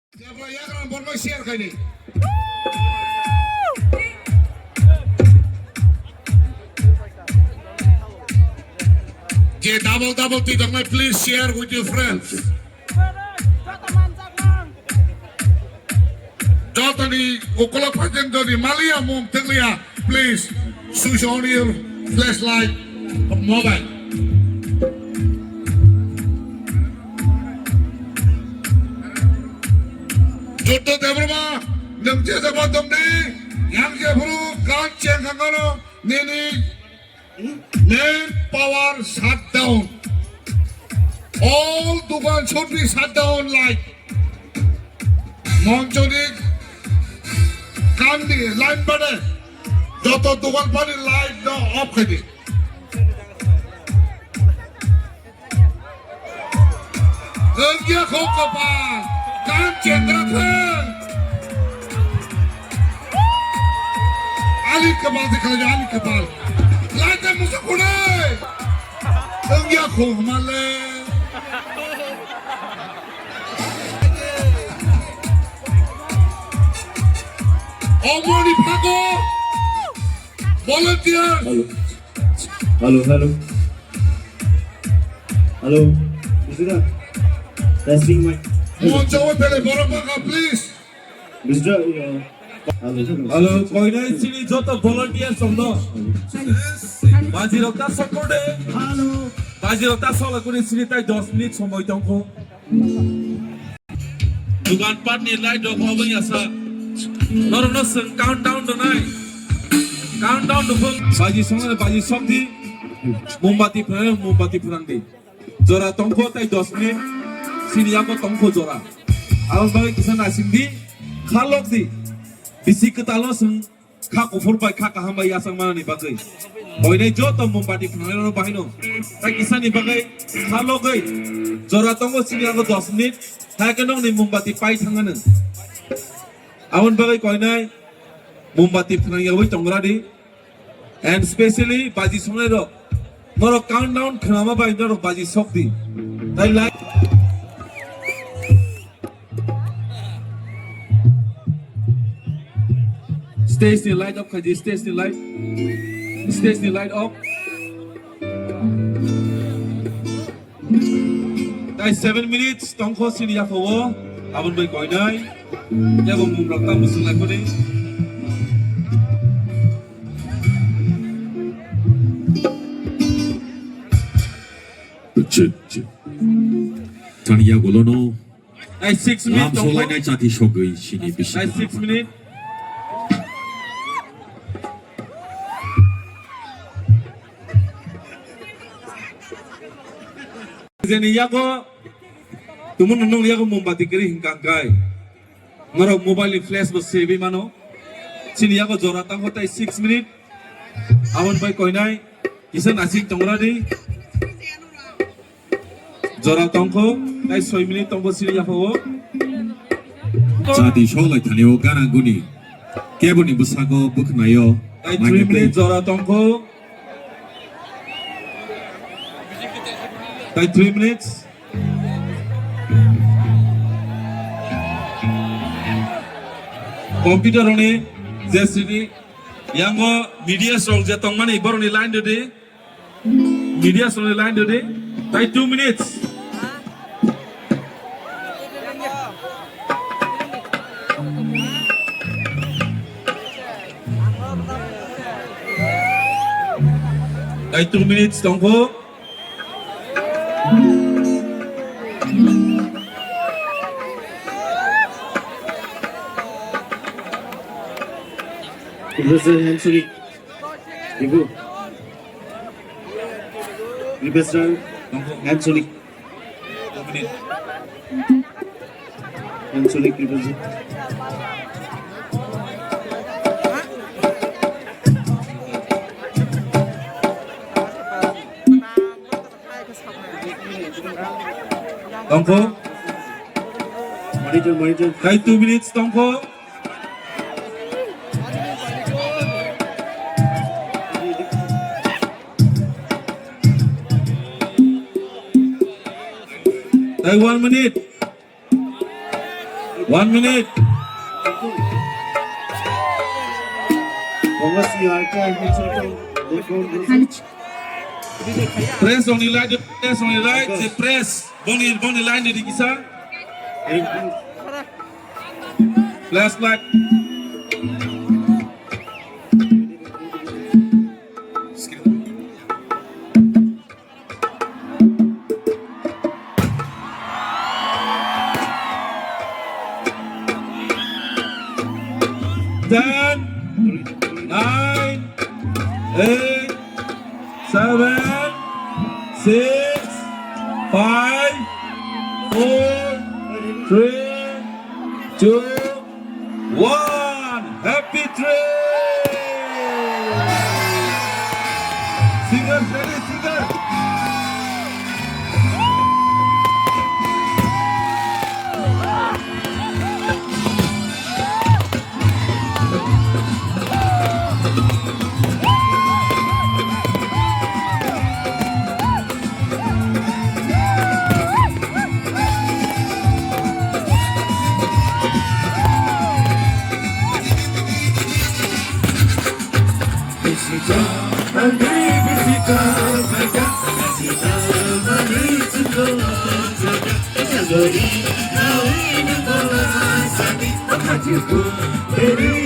Siapa yang akan bermasyarakat kali ini? Okay, double tidak may please share with your friends. Jotani ukulak pajen dari Malia mum terlihat, please switch on your flashlight of mobile. Jodoh tebrama, nemje zaman domde, yang jeburu kanceng kangano, nini main power shutdown. All dukan should be shut down like Monjonik Kandi line bade. Joto dukan pani light no off kadi. Kerja kau kapal, kancing rakhan. Ali kapal dikerja Ali kapal. Lajan musuh kunai. Kerja kau malah. Omoni Pago, volunteer. Hello. Is it testing mic? Monjo pele borobaka please. Mr. Hello, koinai sini joto volunteer somno. Baji rokta support e. Hello. Baji rokta sola kuni sini tai 10 minit somoy tongko. Dugan pat ni light dok hobo yasa. Norno seng countdown donai. Countdown dukun. Baji songa baji sokdi. Mombati perang di. Jora tongko tai 10 menit. Sini ako tongko jora. Awas bagai kisan asing di. Khalok di. Bisi ketalo seng. Kak ufur bai kak kaham bai asang mana ni bagai. Koinai joto mombati perang no bahino. Tai kisan ni bagai. Khalok gai. Jora tongko sini ako 10 menit. Hai kenong ni mombati pai tanganan. Awan bagai koinai mombati perang yawi tongradi. And especially baji songai ro. Noro countdown kenama bai noro baji sokdi. Tai like. Stage the light up kaji, stage the light up. Tai 7 minutes tongko sini ya kawo. Awan bagai koinai. Ya bang mumrakta musuh lagi ni. Tania Golono, Tai 6 minutes Lam tongko. Solai Nai Jati Shogai sini Tai bisa. 6 minutes. Jadi yago, tumun nung yago mombati kiri hingkang kai. Ngaro mobile flash bus sebi mano. Sini yago jora tangko tai 6 minutes. Awan bai koinai, kisan asing tongra di. Jora tangko tai 6 minutes tangko sini yago. Jati Shogai Tanio Gana Guni, Kebuni Busago Buknayo, Tai 3 minutes jora tangko. Tai 3 minutes. Computer oni jesini yango media strong jetong mana ibaru ni line dede media strong ni line dede tai 2 minutes tai 2 minutes tongko Represent Hansuri. Ibu. Represent Hansuri. 2 minutes Hansuri represent. tongko Monitor. tai 2 minutes tongko tai 1 minute 1 minute. Promosi harga menceritakan Press on the right, press on the right, the press. Boni line di kisah. Flashlight. Ten, 9, 8, 7, 6, 5, 4, 3, 2, 1. Happy trip! Singer, ready, singer. Beri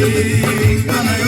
Kanaya